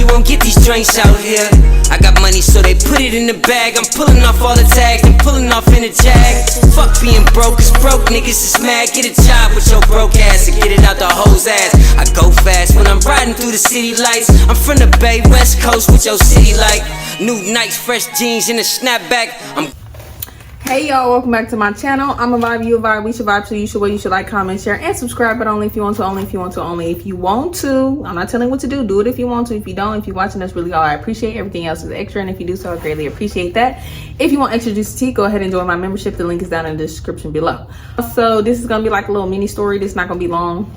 you won't get these drinks out here. I got money, so they put it in the bag. I'm pulling off all the tags and pulling off in a jag. Fuck being broke, cause broke niggas is mad. Get a job with your broke ass and get it out the hoe's ass. I go fast when I'm riding through the city lights. I'm from the Bay, West Coast with your city like new Nikes, fresh jeans, and a snapback. Hey y'all, welcome back to my channel. I'm a vibe, you a vibe, we should vibe, so you should what you should like, comment, share, and subscribe, but only if you want to, only if you want to, only if you want to. I'm not telling you what to do it if you want to. If you don't, if you're watching, that's really all I appreciate. Everything else is extra, and if you do so, I greatly appreciate that. If you want extra juicy tea, go ahead and join my membership. The link is down in the description below. So this is gonna be like a little mini story. This is not gonna be long,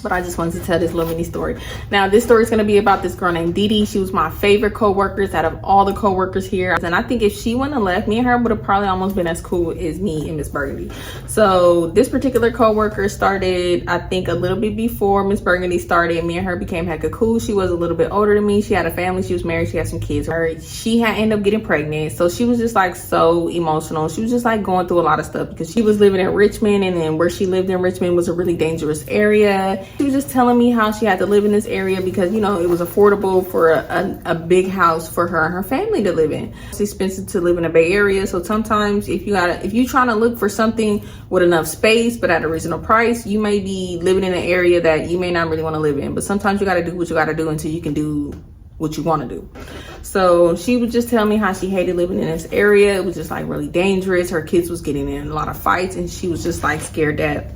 but I just wanted to tell this little mini story. Now, this story is going to be about this girl named Didi. She was my favorite co-workers out of all the co-workers here. And I think if she wouldn't have left, me and her would have probably almost been as cool as me and Miss Burgundy. So this particular co-worker started, I think, a little bit before Miss Burgundy started. Me and her became hecka cool. She was a little bit older than me. She had a family. She was married. She had some kids. She had ended up getting pregnant. So she was just like so emotional. She was just like going through a lot of stuff because she was living in Richmond. And then where she lived in Richmond was a really dangerous area. She was just telling me how she had to live in this area because, you know, it was affordable for a big house for her and her family to live in. It's expensive to live in a Bay Area. So sometimes if you're trying to look for something with enough space but at a reasonable price, you may be living in an area that you may not really want to live in. But sometimes you got to do what you got to do until you can do what you want to do. So she would just tell me how she hated living in this area. It was just like really dangerous. Her kids was getting in a lot of fights and she was just like scared that,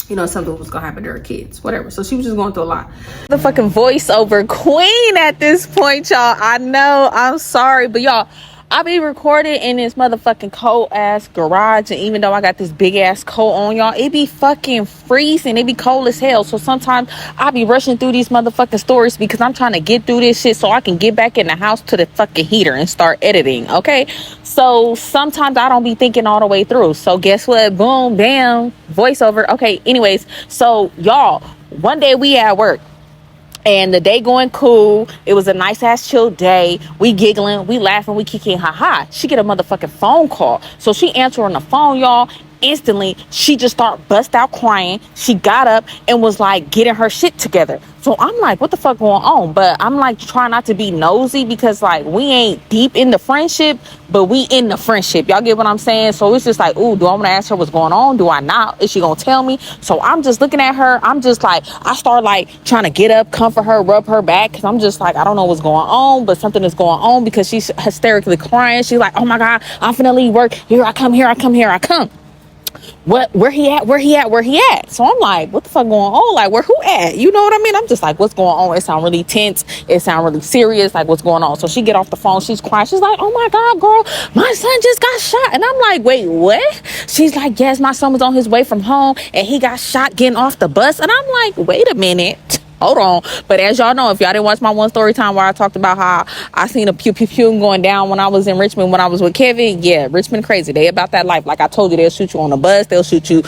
you know, something was gonna happen to her kids, whatever. So she was just going through a lot. The fucking voiceover queen at this point, y'all. I know, I'm sorry, but y'all, I be recording in this motherfucking cold ass garage, and even though I got this big ass coat on, y'all, it be fucking freezing. It be cold as hell. So sometimes I be rushing through these motherfucking stories because I'm trying to get through this shit so I can get back in the house to the fucking heater and start editing, okay? So sometimes I don't be thinking all the way through. So guess what? Boom, bam, voiceover. Okay, anyways, so y'all, one day we at work. And the day going cool. It was a nice ass chill day. We giggling, we laughing, we kicking, haha. She get a motherfucking phone call. So she answered on the phone, y'all. Instantly, she just started bust out crying. She got up and was like getting her shit together. So I'm like, what the fuck going on? But I'm like trying not to be nosy because like we ain't deep in the friendship, but we in the friendship. Y'all get what I'm saying? So it's just like, ooh, do I want to ask her what's going on? Do I not? Is she gonna tell me? So I'm just looking at her. I'm just like, I start like trying to get up, comfort her, rub her back, because I'm just like, I don't know what's going on, but something is going on because she's hysterically crying. She's like, oh my God, I'm finna leave work. Here I come, here I come, here I come. What, where he at? So I'm like, what the fuck going on? Like, who at? You know what I mean? I'm just like, what's going on? It sound really tense. It sound really serious. Like, what's going on? So she get off the phone. She's crying. She's like, oh my God, girl, my son just got shot. And I'm like, wait, what? She's like, yes, my son was on his way from home and he got shot getting off the bus. And I'm like, wait a minute. Hold on. But as y'all know, if y'all didn't watch my one story time where I talked about how I seen a pew pew pew going down when I was in Richmond when I was with Kevin, yeah, Richmond crazy. They about that life. Like I told you, they'll shoot you on a bus. They'll shoot you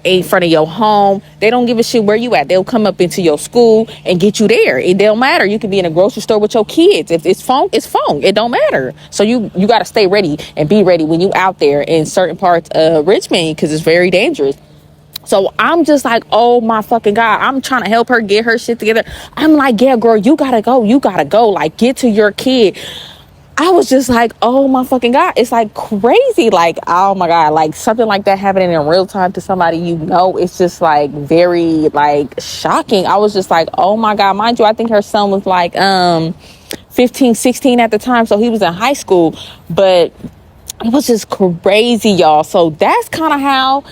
in front of your home. They don't give a shit where you at. They'll come up into your school and get you there. It don't matter. You could be in a grocery store with your kids. If it's phone, it's phone. It don't matter. So you got to stay ready and be ready when you out there in certain parts of Richmond because it's very dangerous. So I'm just like, oh my fucking God, I'm trying to help her get her shit together. I'm like, yeah, girl, you gotta go. Like, get to your kid. I was just like, oh my fucking God. It's like crazy. Like, oh my God, like something like that happening in real time to somebody, you know, it's just like very like shocking. I was just like, oh my God, mind you, I think her son was like 15, 16 at the time. So he was in high school, but it was just crazy, y'all. So that's kind of how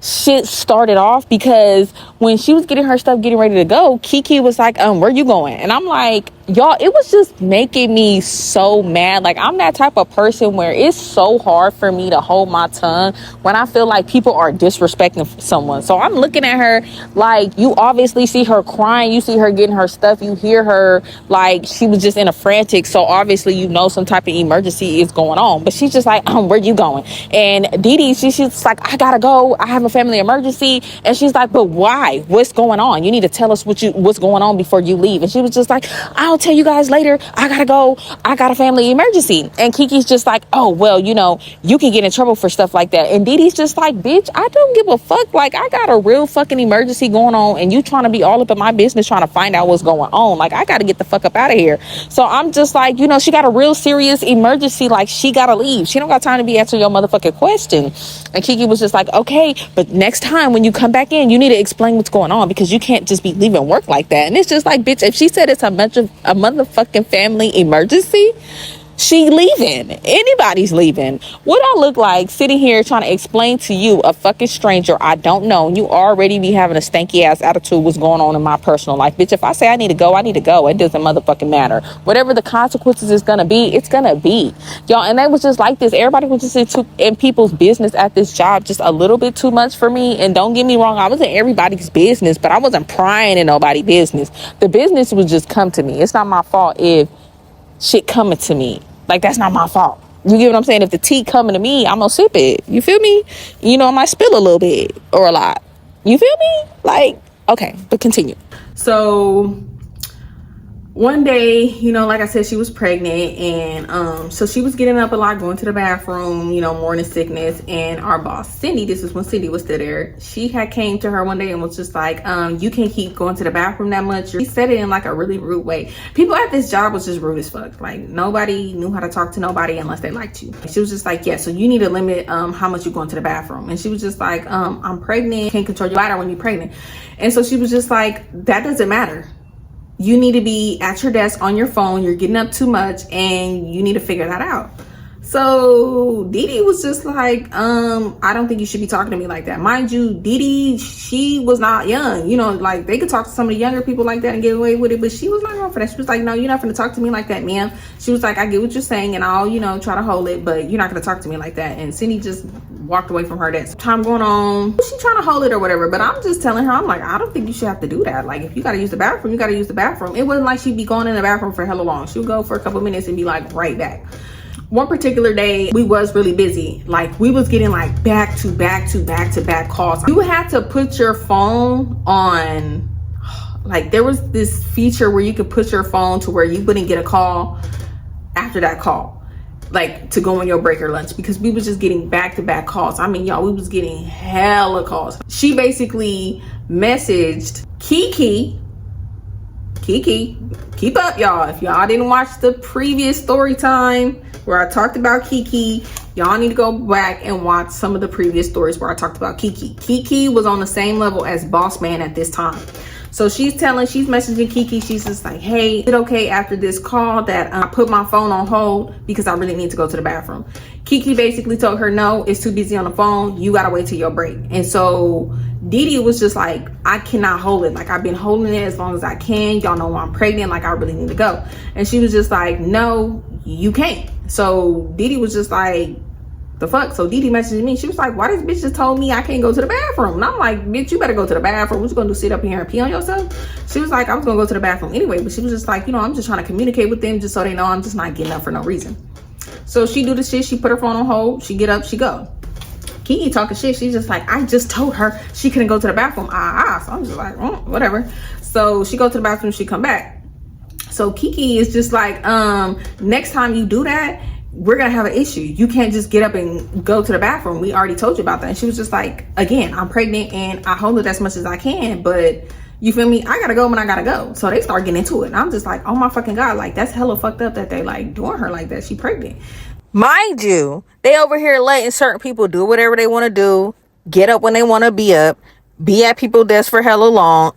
shit started off, because when she was getting her stuff getting ready to go, Kiki was like, where you going? And I'm like, y'all, it was just making me so mad. Like, I'm that type of person where it's so hard for me to hold my tongue when I feel like people are disrespecting someone. So I'm looking at her like, you obviously see her crying, you see her getting her stuff, you hear her like she was just in a frantic, so obviously you know some type of emergency is going on. But she's just like, where you going? And Didi, she's like, I gotta go, I have a family emergency. And she's like, but why? What's going on? You need to tell us what's going on before you leave. And she was just like, I'll tell you guys later. I gotta go. I got a family emergency. And Kiki's just like, oh, well, you know, you can get in trouble for stuff like that. And Didi's just like, bitch, I don't give a fuck. Like, I got a real fucking emergency going on, and you trying to be all up in my business trying to find out what's going on. Like, I gotta get the fuck up out of here. So I'm just like, you know, she got a real serious emergency. Like, she gotta leave. She don't got time to be answering your motherfucking question. And Kiki was just like, okay, but next time when you come back in, you need to explain what's going on, because you can't just be leaving work like that. And it's just like, bitch, if she said it's a motherfucking family emergency, she leaving. Anybody's leaving. What I look like sitting here trying to explain to you, a fucking stranger I don't know, and you already be having a stanky ass attitude what's going on in my personal life. Bitch, if I say I need to go, I need to go. It doesn't motherfucking matter. Whatever the consequences is gonna be, it's gonna be. Y'all, and they was just like this. Everybody was just in people's business at this job just a little bit too much for me. And don't get me wrong, I was in everybody's business, but I wasn't prying in nobody's business. The business would just come to me. It's not my fault if shit coming to me. Like, that's not my fault. You get what I'm saying? If the tea coming to me, I'm gonna sip it. You feel me? You know, I might spill a little bit or a lot. You feel me? Like, okay, but continue. So one day, you know, like I said, she was pregnant, and so she was getting up a lot, going to the bathroom, you know, morning sickness. And our boss, Cindy, this is when Cindy was still there, she had came to her one day and was just like, you can't keep going to the bathroom that much. She said it in like a really rude way. People at this job was just rude as fuck. Like, nobody knew how to talk to nobody unless they liked you. She was just like, yeah, so you need to limit how much you're going to the bathroom. And she was just like, I'm pregnant, can't control your bladder when you're pregnant. And so she was just like, that doesn't matter. You need to be at your desk on your phone. You're getting up too much, and you need to figure that out. So Didi was just like, I don't think you should be talking to me like that. Mind you, Didi, she was not young. You know, like, they could talk to some of the younger people like that and get away with it, but she was not going for that. She was like, no, you're not going to talk to me like that, ma'am. She was like, I get what you're saying, and I'll, you know, try to hold it, but you're not going to talk to me like that. And Cindy just walked away from her desk. Time going on, she trying to hold it or whatever, but I'm just telling her, I'm like, I don't think you should have to do that. Like, if you got to use the bathroom, you got to use the bathroom. It wasn't like she'd be going in the bathroom for hella long. She would go for a couple minutes and be like right back. One particular day, we was really busy. Like, we was getting like back to back calls. You had to put your phone on, like, there was this feature where you could put your phone to where you wouldn't get a call after that call, like, to go on your break or lunch, because we was just getting back to back calls. I mean, y'all, we was getting hella calls. She basically messaged Kiki, keep up, y'all. If y'all didn't watch the previous story time where I talked about Kiki, y'all need to go back and watch some of the previous stories where I talked about Kiki. Kiki was on the same level as Boss Man at this time. So she's messaging Kiki. She's just like, hey, is it okay after this call that I put my phone on hold because I really need to go to the bathroom? Kiki basically told her, no, it's too busy on the phone. You gotta wait till your break. And so Didi was just like, I cannot hold it. Like, I've been holding it as long as I can. Y'all know I'm pregnant. Like, I really need to go. And she was just like, no, you can't. So Didi was just like, the fuck? So Didi messaged me. She was like, why this bitch just told me I can't go to the bathroom? And I'm like, bitch, you better go to the bathroom. What you gonna do, sit up here and pee on yourself? She was like, I was gonna go to the bathroom anyway. But she was just like, you know, I'm just trying to communicate with them just so they know I'm just not getting up for no reason. So she do the shit. She put her phone on hold. She get up, she go. Kiki talking shit. She's just like, I just told her she couldn't go to the bathroom. So I'm just like, whatever. So she go to the bathroom, she come back. So Kiki is just like, next time you do that, we're gonna have an issue. You can't just get up and go to the bathroom. We already told you about that. And she was just like, again, I'm pregnant and I hold it as much as I can, but you feel me? I gotta go when I gotta go. So they start getting into it. And I'm just like, oh my fucking God, like, that's hella fucked up that they like doing her like that. She pregnant. Mind you, they over here letting certain people do whatever they want to do, get up when they want to be up, be at people's desk for hella long.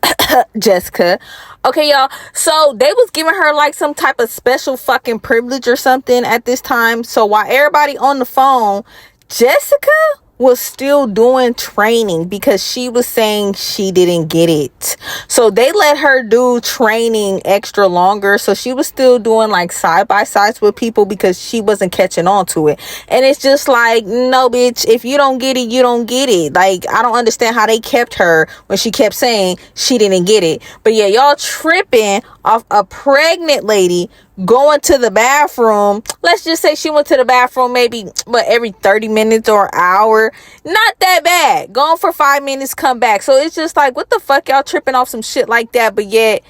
Jessica. Okay, y'all. So they was giving her like some type of special fucking privilege or something at this time. So while everybody on the phone, Jessica was still doing training because she was saying she didn't get it. So they let her do training extra longer. So she was still doing like side by sides with people because she wasn't catching on to it. And it's just like, no, bitch, if you don't get it, you don't get it. Like, I don't understand how they kept her when she kept saying she didn't get it. But yeah, y'all tripping off a pregnant lady going to the bathroom, let's just say she went to the bathroom maybe every 30 minutes or an hour, not that bad. Going for 5 minutes, come back. So it's just like, what the fuck, y'all tripping off some shit like that, but yet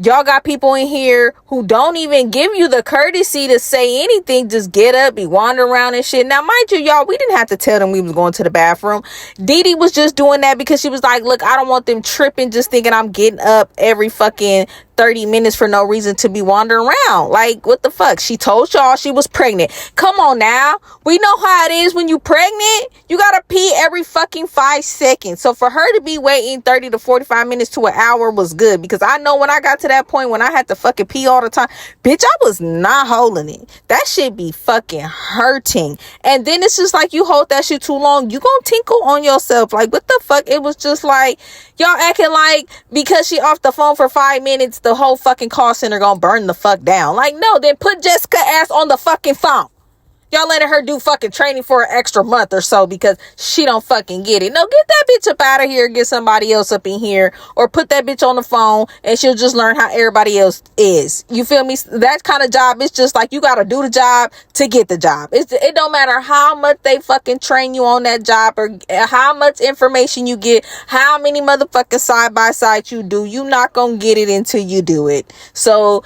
y'all got people in here who don't even give you the courtesy to say anything. Just get up, be wandering around and shit. Now, mind you, y'all, we didn't have to tell them we was going to the bathroom. Didi was just doing that because she was like, look, I don't want them tripping, just thinking I'm getting up every fucking 30 minutes for no reason to be wandering around. Like, what the fuck? She told y'all she was pregnant. Come on now. We know how it is when you pregnant. You gotta pee every fucking 5 seconds. So for her to be waiting 30 to 45 minutes to an hour was good, because I know when I got to that point when I had to fucking pee all the time, bitch, I was not holding it. That shit be fucking hurting. And then it's just like, you hold that shit too long, you gonna tinkle on yourself. Like, what the fuck? It was just like, y'all acting like because she off the phone for 5 minutes, the whole fucking call center gonna burn the fuck down. Like, no, then put Jessica ass on the fucking phone. Y'all letting her do fucking training for an extra month or so because she don't fucking get it. No, get that bitch up out of here, get somebody else up in here, or put that bitch on the phone and she'll just learn how everybody else is. You feel me? That kind of job, it's just like, you gotta do the job to get the job. It don't matter how much they fucking train you on that job, or how much information you get, how many motherfucking side by side you do. You not gonna get it until you do it. So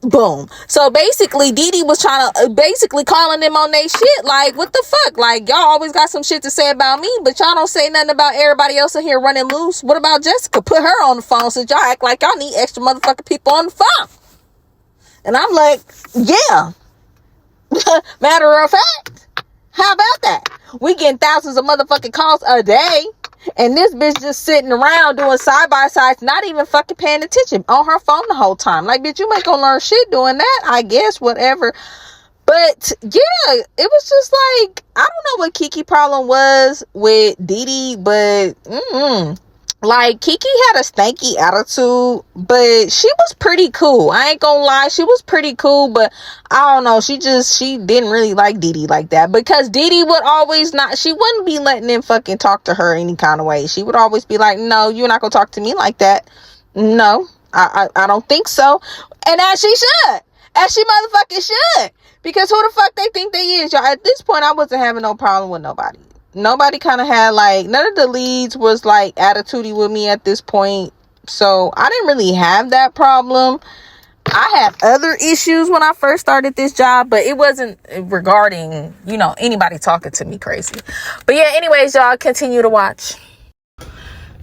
boom. So basically, Didi was trying to basically calling them on they shit. Like, what the fuck? Like, y'all always got some shit to say about me, but y'all don't say nothing about everybody else in here running loose. What about Jessica? Put her on the phone, since y'all act like y'all need extra motherfucking people on the phone. And I'm like, yeah. Matter of fact, how about that? We getting thousands of motherfucking calls a day, and this bitch just sitting around doing side by sides, not even fucking paying attention, on her phone the whole time. Like, bitch, you ain't gonna learn shit doing that, I guess, whatever. But yeah, it was just like, I don't know what Kiki problem was with Didi, but like, Kiki had a stanky attitude, but she was pretty cool. I ain't gonna lie, she was pretty cool, but I don't know, she didn't really like Didi like that, because Didi would always she wouldn't be letting them fucking talk to her any kind of way. She would always be like, no, you're not gonna talk to me like that. No, I don't think so. And as she should. As she motherfucking should. Because who the fuck they think they is, y'all? At this point, I wasn't having no problem with nobody. Nobody kind of had, like, none of the leads was like attitudey with me at this point. So I didn't really have that problem. I had other issues when I first started this job, but it wasn't regarding, anybody talking to me crazy. But yeah, anyways, y'all, continue to watch.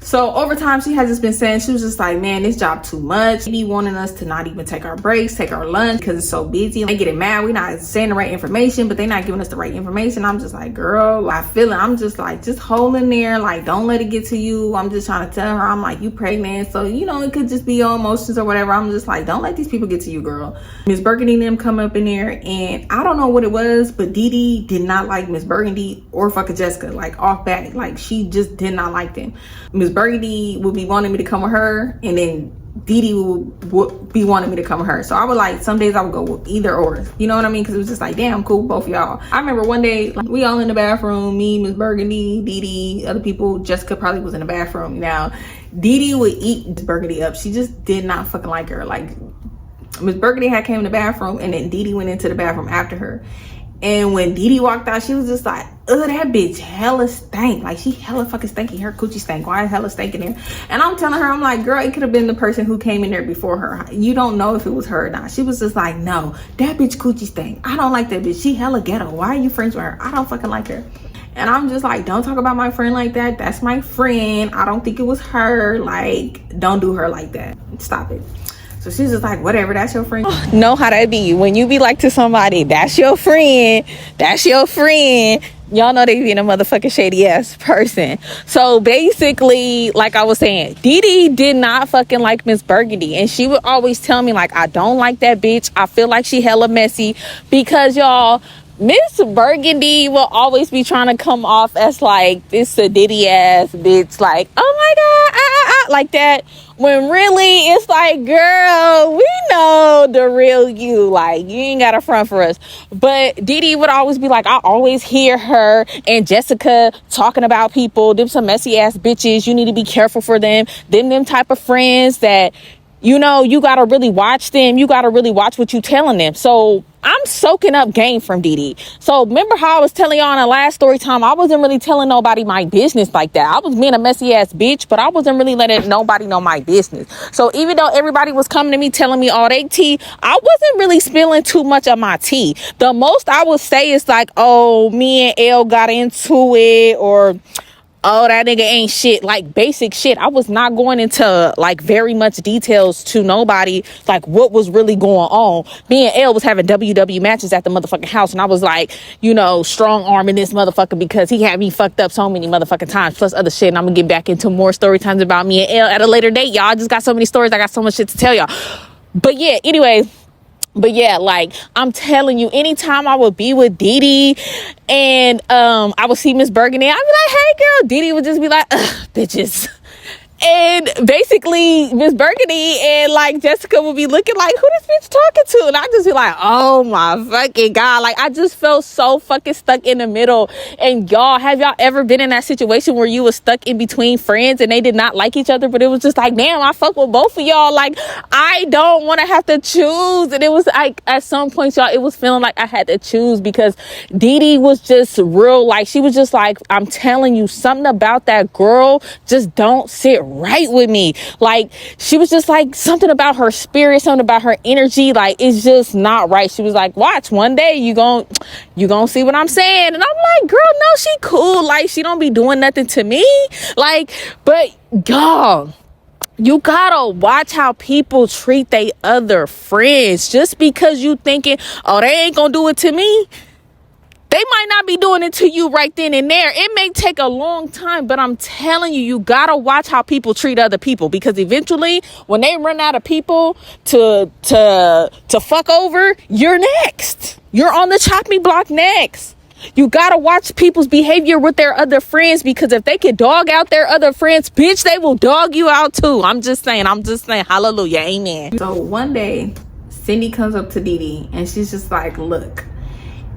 So over time, she has just been saying, she was just like, man, this job too much. They wanting us to not even take our breaks, take our lunch, because it's so busy. They getting mad. We're not saying the right information, but they're not giving us the right information. I'm just like, girl, I feel it. I'm just like, just hold in there. Like, don't let it get to you. I'm just trying to tell her, I'm like, you pregnant. So, it could just be your emotions or whatever. I'm just like, don't let these people get to you, girl. Miss Burgundy and them come up in there, and I don't know what it was, but Didi did not like Miss Burgundy or fucking Jessica, like, off bat. Like, she just did not like them. Miss Burgundy would be wanting me to come with her, and then Didi would be wanting me to come with her. So I would, like, some days I would go with either or. You know what I mean? Because it was just like, damn, cool, both of y'all. I remember one day, like, we all in the bathroom, me, Miss Burgundy, Didi, other people. Jessica probably was in the bathroom. Now, Didi would eat Miss Burgundy up. She just did not fucking like her. Like, Miss Burgundy had came in the bathroom, and then Didi went into the bathroom after her. And when Didi walked out, she was just like, ugh, that bitch hella stank. Like, she hella fucking stanky. Her coochie stank. Why hella stank in there? And I'm telling her, I'm like, girl, it could have been the person who came in there before her. You don't know if it was her or not. She was just like, no, that bitch coochie stank. I don't like that bitch. She hella ghetto. Why are you friends with her? I don't fucking like her. And I'm just like, don't talk about my friend like that. That's my friend. I don't think it was her. Like, don't do her like that. Stop it. So she's just like, whatever, that's your friend. Know how that be. When you be like to somebody, that's your friend. That's your friend. Y'all know they being a motherfucking shady ass person. So basically, like I was saying, Didi did not fucking like Miss Burgundy. And she would always tell me, like, I don't like that bitch. I feel like she hella messy. Because, y'all, Miss Burgundy will always be trying to come off as like this Diddy ass bitch, like, oh my god, like that, when really it's like, girl, we know the real you, like, you ain't got a front for us. But Didi would always be like, I always hear her and Jessica talking about people, them some messy ass bitches, you need to be careful for them type of friends that you know, you got to really watch them. You got to really watch what you telling them. So I'm soaking up game from Didi. So remember how I was telling y'all in the last story time, I wasn't really telling nobody my business like that. I was being a messy ass bitch, but I wasn't really letting nobody know my business. So even though everybody was coming to me telling me all they tea, I wasn't really spilling too much of my tea. The most I would say is like, oh, me and Elle got into it, or oh, that nigga ain't shit, like basic shit. I was not going into like very much details to nobody, like what was really going on. Me and Elle was having WW matches at the motherfucking house, and I was like, you know, strong arming this motherfucker because he had me fucked up so many motherfucking times, plus other shit. And I'm gonna get back into more story times about me and Elle at a later date, y'all. I just got so many stories. I got so much shit to tell y'all. But yeah, anyway. But yeah, like I'm telling you, anytime I would be with Didi and I would see Miss Burgundy, I'd be like, hey girl. Didi would just be like, ugh, bitches. And basically Miss Burgundy and like Jessica would be looking like, who this bitch talking to? And I just be like, oh my fucking God. Like I just felt so fucking stuck in the middle. And y'all, have y'all ever been in that situation where you was stuck in between friends and they did not like each other, but it was just like, damn, I fuck with both of y'all. Like I don't want to have to choose. And it was like at some point, y'all, it was feeling like I had to choose because Didi was just real. Like she was just like, I'm telling you, something about that girl just don't sit right with me. Like she was just like something about her spirit, something about her energy, like it's just not right. She was like, watch, one day you gonna see what I'm saying. And I'm like, girl, no, she cool, like she don't be doing nothing to me, like, but y'all, you gotta watch how people treat they other friends. Just because you thinking, oh, they ain't gonna do it to me, they might not be doing it to you right then and there. It may take a long time, but I'm telling you, you gotta watch how people treat other people, because eventually when they run out of people to fuck over, you're next. You're on the chopping block next. You gotta watch people's behavior with their other friends, because if they can dog out their other friends, bitch, they will dog you out too. I'm just saying, hallelujah, amen. So one day, Cindy comes up to Didi and she's just like, look,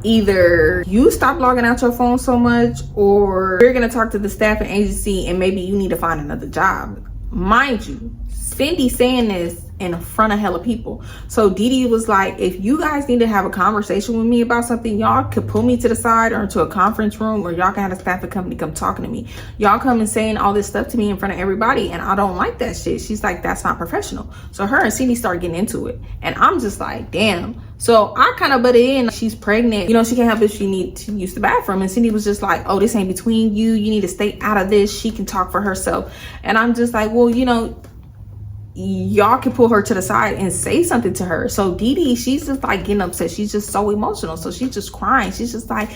either you stop logging out your phone so much, or you're gonna talk to the staffing agency and maybe you need to find another job. Mind you, Cindy saying this in front of hella people. So Didi was like, if you guys need to have a conversation with me about something, y'all could pull me to the side or into a conference room, or y'all can have a staffing company come talking to me. Y'all come and saying all this stuff to me in front of everybody, and I don't like that shit. She's like, that's not professional. So her and Cindy start getting into it, and I'm just like, damn. So I kind of butted in. She's pregnant, you know, she can't help if she need to use the bathroom. And Cindy was just like, oh, this ain't between you. You need to stay out of this. She can talk for herself. And I'm just like, well, you know, y'all can pull her to the side and say something to her. So Didi, she's just like getting upset. She's just so emotional. So she's just crying. She's just like,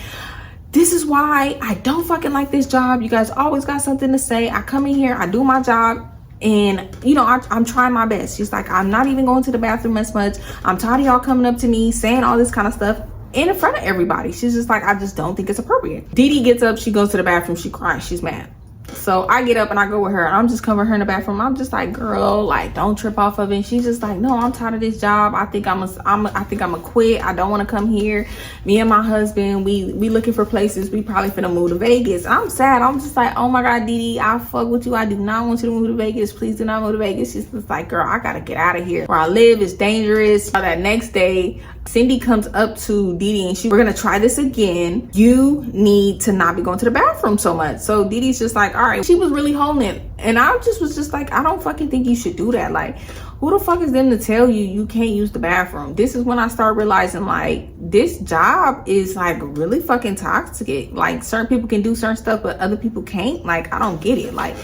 this is why I don't fucking like this job. You guys always got something to say. I come in here, I do my job, and you know, I'm trying my best. She's like, I'm not even going to the bathroom as much. I'm tired of y'all coming up to me saying all this kind of stuff in front of everybody. She's just like, I just don't think it's appropriate. Didi gets up, she goes to the bathroom, she cries, she's mad. So I get up and I go with her, and I'm just covering her in the bathroom. I'm just like, girl, like, don't trip off of it. And she's just like, no, I'm tired of this job. I think I'm a quit. I don't want to come here. Me and my husband, we looking for places. We probably finna move to Vegas. I'm sad. I'm just like, oh my God, Didi, I fuck with you. I do not want you to move to Vegas. Please do not move to Vegas. She's just like, girl, I gotta get out of here. Where I live is dangerous. That next day, Cindy comes up to Didi and we're gonna try this again. You need to not be going to the bathroom so much. So Didi's just like, all right. She was really holding it, and I just was just like, I don't fucking think you should do that. Like, who the fuck is them to tell you you can't use the bathroom? This is when I start realizing, like, this job is like really fucking toxic. Like, certain people can do certain stuff, but other people can't. Like, I don't get it. Like,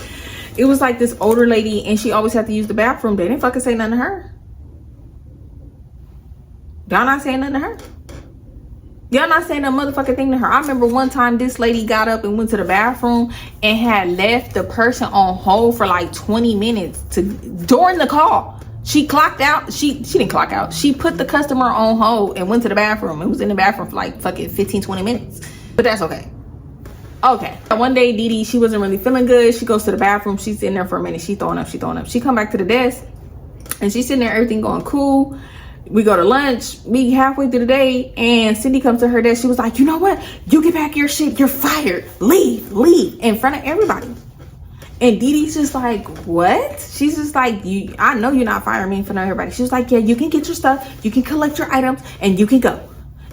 it was like this older lady, and she always had to use the bathroom. They didn't fucking say nothing to her. Y'all not saying nothing to her. Y'all not saying a motherfucking thing to her. I remember one time this lady got up and went to the bathroom and had left the person on hold for like 20 minutes during the call. She clocked out. She didn't clock out. She put the customer on hold and went to the bathroom and was in the bathroom for like fucking 15-20 minutes. But that's okay. Okay. One day Didi, she wasn't really feeling good. She goes to the bathroom. She's in there for a minute. She throwing up. She come back to the desk and she's sitting there, everything going cool. We go to lunch, we halfway through the day, and Cindy comes to her desk. She was like, you know what? You get back your shit. You're fired. Leave in front of everybody. And Didi's just like, what? She's just like, I know you're not firing me in front of everybody. She was like, yeah, you can get your stuff, you can collect your items, and you can go.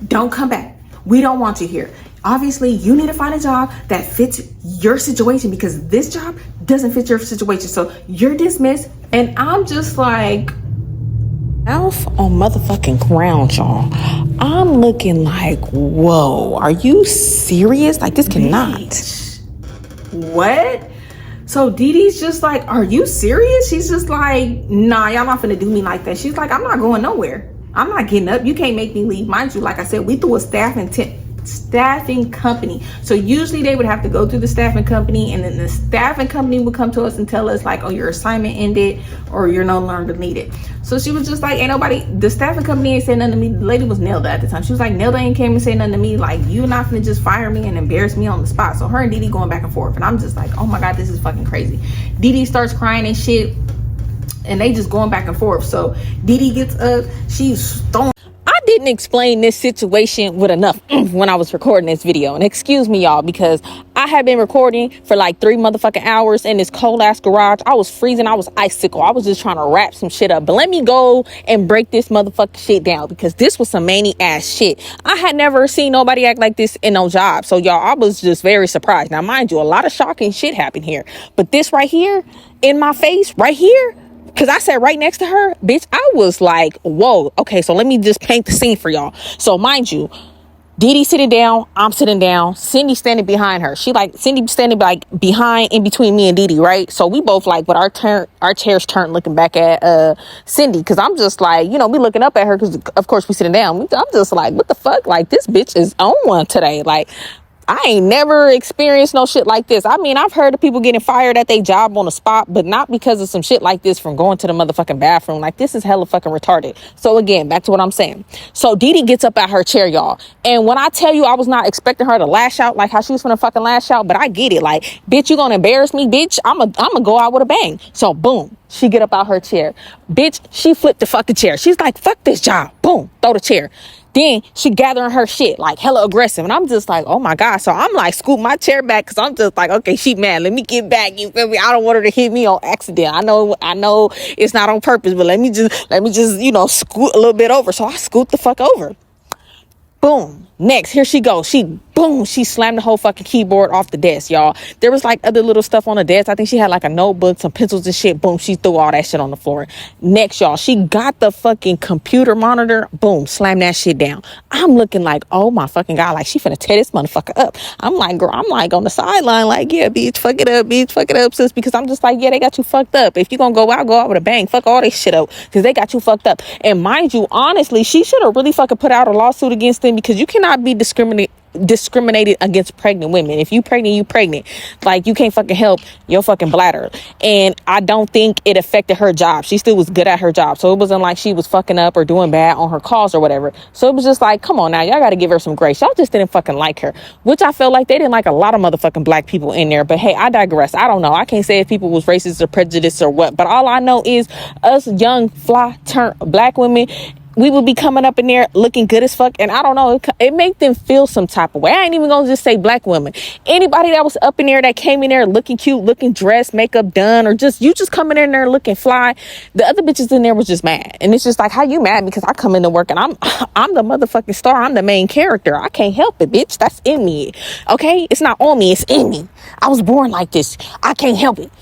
Don't come back. We don't want you here. Obviously, you need to find a job that fits your situation because this job doesn't fit your situation. So you're dismissed. And I'm just like, mouth on motherfucking ground, y'all. I'm looking like, whoa, are you serious? Like, this cannot. What? So Didi's just like, are you serious? She's just like, nah, y'all not finna do me like that. She's like, I'm not going nowhere. I'm not getting up. You can't make me leave. Mind you, like I said, we threw a staffing company. So usually they would have to go through the staffing company, and then the staffing company would come to us and tell us like, oh, your assignment ended or you're no longer needed. So she was just like, ain't nobody, the staffing company ain't saying nothing to me. The lady was Nelda at the time. She was like, Nelda ain't came and say nothing to me. Like, you're not gonna just fire me and embarrass me on the spot. So her and Didi going back and forth, and I'm just like, oh my God, this is fucking crazy. Didi starts crying and shit, and they just going back and forth. So Didi gets up, she's throwing. I didn't explain this situation with enough when I was recording this video. And excuse me, y'all, because I had been recording for like 3 motherfucking hours in this cold ass garage. I was freezing. I was icicle. I was just trying to wrap some shit up. But let me go and break this motherfucking shit down, because this was some many ass shit. I had never seen nobody act like this in no job. So y'all, I was just very surprised. Now, mind you, a lot of shocking shit happened here. But this right here in my face right here, because I sat right next to her, bitch, I was like, whoa. Okay, so let me just paint the scene for y'all. So mind you, Didi sitting down, I'm sitting down, Cindy standing behind her. Cindy standing like behind, in between me and Didi, right? So we both like with our chairs turned, looking back at Cindy, because I'm just like, you know, we looking up at her because of course we sitting down. I'm just like, what the fuck? Like, this bitch is on one today. Like, I ain't never experienced no shit like this. I mean, I've heard of people getting fired at their job on the spot, but not because of some shit like this from going to the motherfucking bathroom. Like, this is hella fucking retarded. So again, back to what I'm saying. So Didi gets up out her chair, y'all. And when I tell you I was not expecting her to lash out like how she was finna fucking lash out, but I get it. Like, bitch, you gonna embarrass me, bitch? I'ma go out with a bang. So boom, she get up out her chair. Bitch, she flipped the fucking chair. She's like, fuck this job. Boom, throw the chair. Then she gathering her shit, like hella aggressive. And I'm just like, oh my God. So I'm like, scoop my chair back, because I'm just like, okay, she mad. Let me get back. You feel me? I don't want her to hit me on accident. I know it's not on purpose, but let me just, you know, scoot a little bit over. So I scoot the fuck over. Boom. Next, here she goes. She slammed the whole fucking keyboard off the desk, y'all. There was like other little stuff on the desk. I think she had like a notebook, some pencils and shit. Boom, she threw all that shit on the floor. Next, y'all, she got the fucking computer monitor. Boom, slammed that shit down. I'm looking like, oh my fucking God, like she finna tear this motherfucker up. I'm like, girl, I'm like on the sideline, like, yeah, bitch, fuck it up, sis. Because I'm just like, yeah, they got you fucked up. If you gonna go out with a bang. Fuck all this shit up, because they got you fucked up. And mind you, honestly, she should have really fucking put out a lawsuit against them, because you cannot be discriminated against pregnant women. If you pregnant, you pregnant. Like, you can't fucking help your fucking bladder. And I don't think it affected her job. She still was good at her job. So it wasn't like she was fucking up or doing bad on her calls or whatever. So it was just like, come on now, y'all gotta give her some grace. Y'all just didn't fucking like her, which I felt like they didn't like a lot of motherfucking black people in there. But hey, I digress. I don't know. I can't say if people was racist or prejudiced or what, but all I know is us young fly turn black women, we would be coming up in there looking good as fuck. And I don't know, it made them feel some type of way. I ain't even gonna just say black women. Anybody that was up in there that came in there looking cute, looking dressed, makeup done, or just you just coming in there looking fly, the other bitches in there was just mad. And it's just like, how you mad? Because I come into work and I'm the motherfucking star. I'm the main character. I can't help it, bitch. That's in me. Okay? It's not on me. It's in me. I was born like this. I can't help it.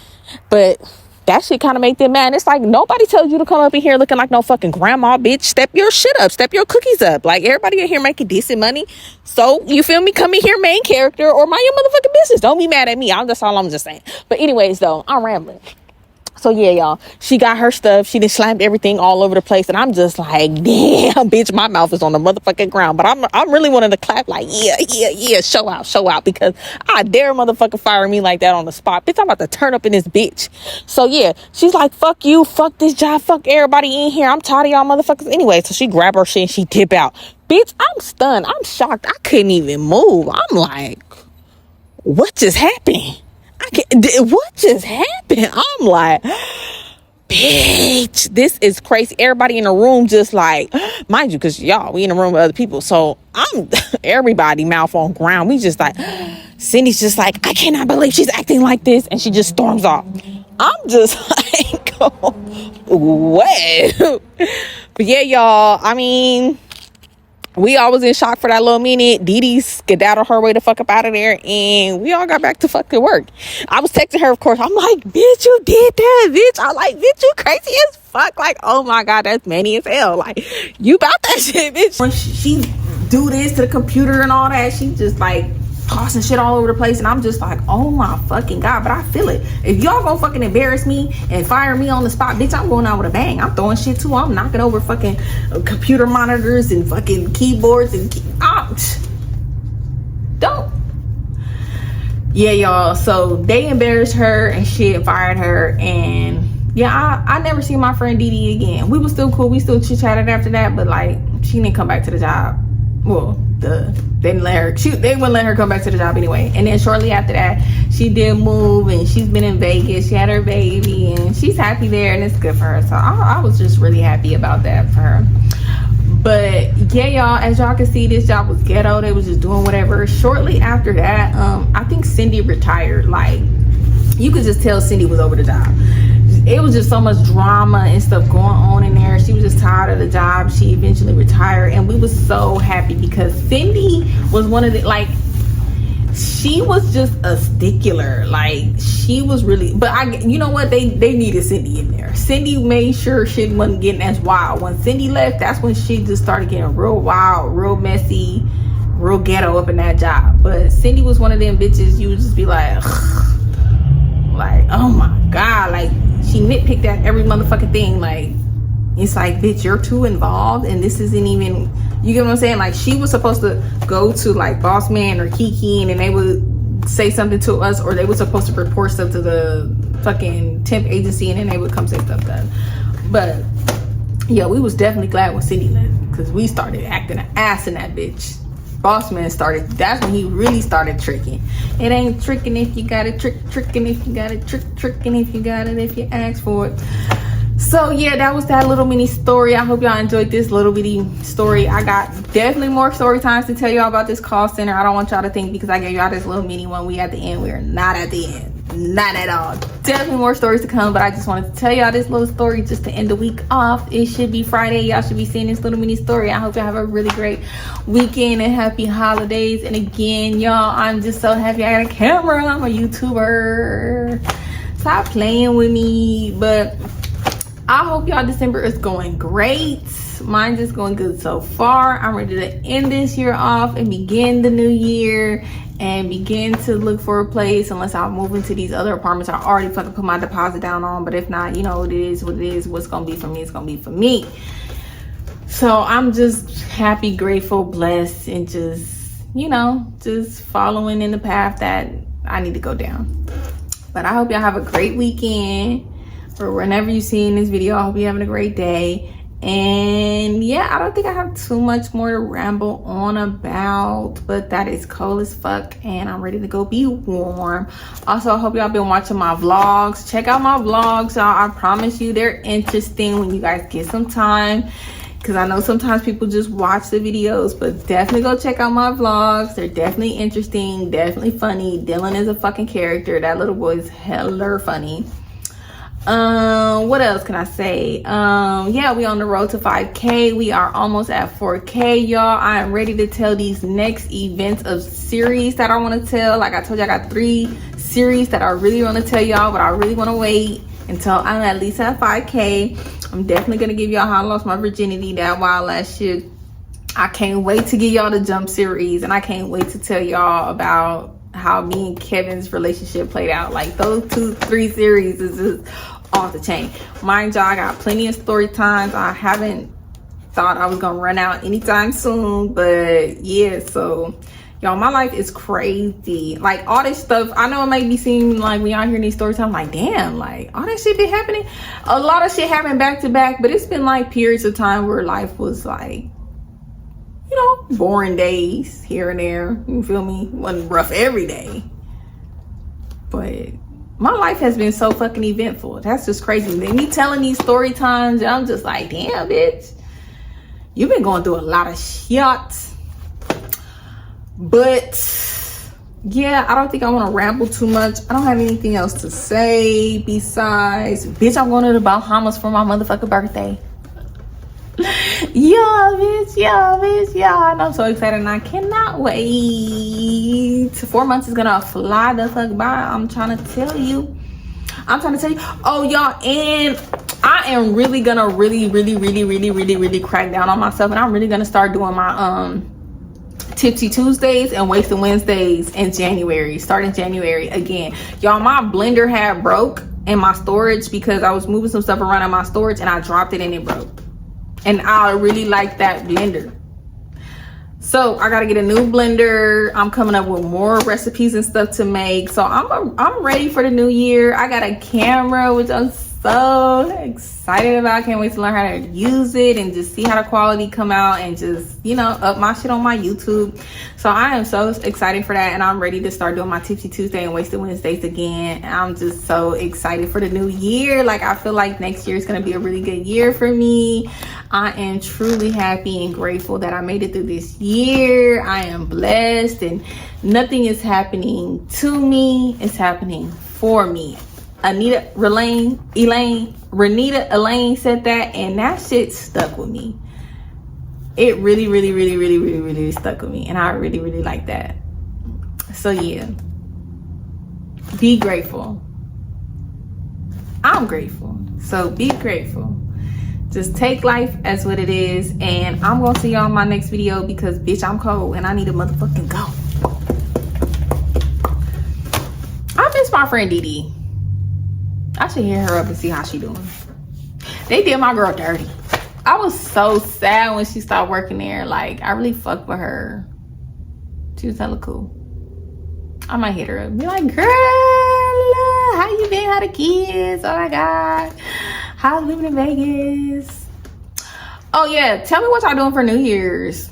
But that shit kind of made them mad. It's like, nobody tells you to come up in here looking like no fucking grandma, bitch. Step your shit up. Step your cookies up. Like, everybody in here making decent money. So, you feel me? Come in here main character or mind your motherfucking business. Don't be mad at me. That's all I'm just saying. But anyways, though, I'm rambling. So yeah, y'all, she got her stuff. She done slammed everything all over the place. And I'm just like, damn, bitch, my mouth is on the motherfucking ground. But I'm really wanting to clap like, yeah, show out. Because I dare motherfucker fire me like that on the spot. Bitch, I'm about to turn up in this bitch. So yeah, she's like, fuck you, fuck this job, fuck everybody in here. I'm tired of y'all motherfuckers. Anyway, so she grabbed her shit and she dip out. Bitch, I'm stunned. I'm shocked. I couldn't even move. I'm like, what just happened? What just happened? I'm like, bitch, this is crazy. Everybody in the room just like, mind you, because y'all, we in the room with other people. So I'm everybody mouth on ground. We just like, Cindy's just like, I cannot believe she's acting like this, and she just storms off. I'm just like, what? But yeah, y'all, I mean, we all was in shock for that little minute. Dee Dee skedaddled her way the fuck up out of there, and we all got back to fucking work. I was texting her, of course. I'm like, bitch, you did that, bitch. I'm like, bitch, you crazy as fuck. Like, oh my God, that's manny as hell. Like, you about that shit, bitch. When she do this to the computer and all that, she just like tossing shit all over the place, and I'm just like, oh my fucking God. But I feel it. If y'all gonna fucking embarrass me and fire me on the spot, bitch, I'm going out with a bang. I'm throwing shit too. I'm knocking over fucking computer monitors and fucking keyboards and don't. Yeah, y'all, so they embarrassed her and shit, fired her, and yeah, I never seen my friend Dee Dee again. We was still cool, we still chit-chatted after that, but like, she didn't come back to the job. Well, they wouldn't let her come back to the job anyway. And then shortly after that, she did move, and she's been in Vegas. She had her baby, and she's happy there, and it's good for her. So I was just really happy about that for her. But yeah, y'all, as y'all can see, this job was ghetto. They was just doing whatever. Shortly after that, I think Cindy retired. Like, you could just tell Cindy was over the job. It was just so much drama and stuff going on in there. She was just tired of the job. She eventually retired, and we was so happy because Cindy was one of the, like, she was just a stickler. Like, she was really, but you know what, they needed Cindy in there. Cindy made sure shit wasn't getting as wild. When Cindy left, that's when she just started getting real wild, real messy, real ghetto up in that job. But Cindy was one of them bitches you would just be like, like, oh my God, like, she nitpicked at every motherfucking thing. Like, it's like, bitch, you're too involved, and this isn't even, you get what I'm saying? Like, she was supposed to go to like Boss Man or Kiki, and they would say something to us, or they were supposed to report stuff to the fucking temp agency, and then they would come say stuff done. But yeah, we was definitely glad when Cindy left, because we started acting an ass in that bitch. Boss Man started, that's when he really started tricking. It ain't tricking if you got it, tricking if you got it, tricking if you got it, if you ask for it. So yeah, that was that little mini story. I hope y'all enjoyed this little bitty story. I got definitely more story times to tell y'all about this call center. I don't want y'all to think because I gave y'all this little mini one, we at the end. We're not at the end. Not at all. Definitely more stories to come, but I just wanted to tell y'all this little story just to end the week off. It should be Friday. Y'all should be seeing this little mini story. I hope y'all have a really great weekend and happy holidays. And again, y'all, I'm just so happy I got a camera. I'm a YouTuber. Stop playing with me. But I hope y'all December is going great. Mine's just going good so far. I'm ready to end this year off and begin the new year and begin to look for a place, unless I move into these other apartments I already fucking put my deposit down on. But if not, you know, it is what it is. What's gonna be for me, it's gonna be for me. So I'm just happy, grateful, blessed, and just, you know, just following in the path that I need to go down. But I hope y'all have a great weekend, or whenever you see in this video. I hope you're having a great day. And yeah, I don't think I have too much more to ramble on about, but that is cold as fuck, and I'm ready to go be warm. Also, I hope y'all been watching my vlogs. Check out my vlogs, y'all. I promise you they're interesting when you guys get some time, because I know sometimes people just watch the videos, but definitely go check out my vlogs. They're definitely interesting, definitely funny. Dylan is a fucking character. That little boy is hella funny. What else can I say? Yeah, we on the road to 5K. We are almost at 4K, y'all. I am ready to tell these next events of series that I want to tell. Like I told you, I got 3 series that I really want to tell y'all, but I really want to wait until I'm at least at 5K. I'm definitely gonna give y'all how I lost my virginity, that wild ass shit. I can't wait to give y'all the jump series, and I can't wait to tell y'all about how me and Kevin's relationship played out. Like, those 2-3 series is just off the chain. Mind y'all, I got plenty of story times. I haven't thought I was gonna run out anytime soon, but yeah, so y'all, my life is crazy. Like, all this stuff, I know it might be seem like when y'all hearing these stories, I'm like, damn, like all that shit been happening. A lot of shit happened back to back, but it's been like periods of time where life was like, you know, boring days here and there. You feel me? Wasn't rough every day. But my life has been so fucking eventful. That's just crazy. Me telling these story times, I'm just like, damn, bitch. You've been going through a lot of shit. But yeah, I don't think I want to ramble too much. I don't have anything else to say besides, bitch, I'm going to the Bahamas for my motherfucking birthday. Yeah, bitch, yeah. And I'm so excited and I cannot wait. 4 months is gonna fly the fuck by. I'm trying to tell you. Oh, y'all, and I am really gonna really crack down on myself, and I'm really gonna start doing my Tipsy Tuesdays and Wasted Wednesdays in January, starting January again. Y'all, my blender had broke in my storage because I was moving some stuff around in my storage and I dropped it and it broke. And I really like that blender. So I gotta get a new blender. I'm coming up with more recipes and stuff to make. So I'm ready for the new year. I got a camera, which I'm so excited about. Can't wait to learn how to use it and just see how the quality come out and just, you know, up my shit on my YouTube. So I am so excited for that, and I'm ready to start doing my Tipsy Tuesday and Wasted Wednesdays again. I'm just so excited for the new year. Like, I feel like next year is gonna be a really good year for me. I am truly happy and grateful that I made it through this year. I am blessed, and nothing is happening to me, it's happening for me. Renita Elaine said that, and that shit stuck with me. It really stuck with me, and I really like that. So yeah, be grateful. I'm grateful, so be grateful. Just take life as what it is, and I'm gonna see y'all in my next video because, bitch, I'm cold and I need to motherfucking go. I miss my friend Dee. I should hit her up and see how she doing. They did my girl dirty. I was so sad when she stopped working there. Like, I really fucked with her. She was hella cool. I might hit her up and be like, girl, how you been? How the kids? Oh my God. How's living in Vegas? Oh yeah, tell me what y'all doing for New Year's.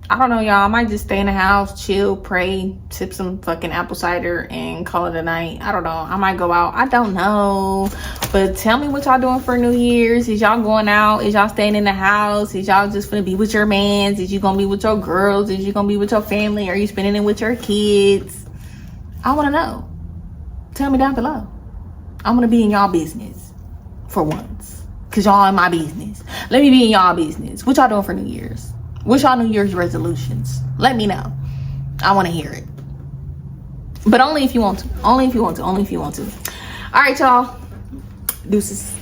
I don't know, y'all. I might just stay in the house, chill, pray, sip some fucking apple cider, and call it a night. I don't know. I might go out. I don't know. But tell me what y'all doing for New Year's. Is y'all going out? Is y'all staying in the house? Is y'all just gonna be with your mans? Is you gonna be with your girls? Is you gonna be with your family? Are you spending it with your kids? I wanna know. Tell me down below. I'm gonna be in y'all business for once. Cause y'all in my business. Let me be in y'all business. What y'all doing for New Year's? What's y'all New Year's resolutions? Let me know. I want to hear it. But only if you want to. Only if you want to. All right, y'all. Deuces.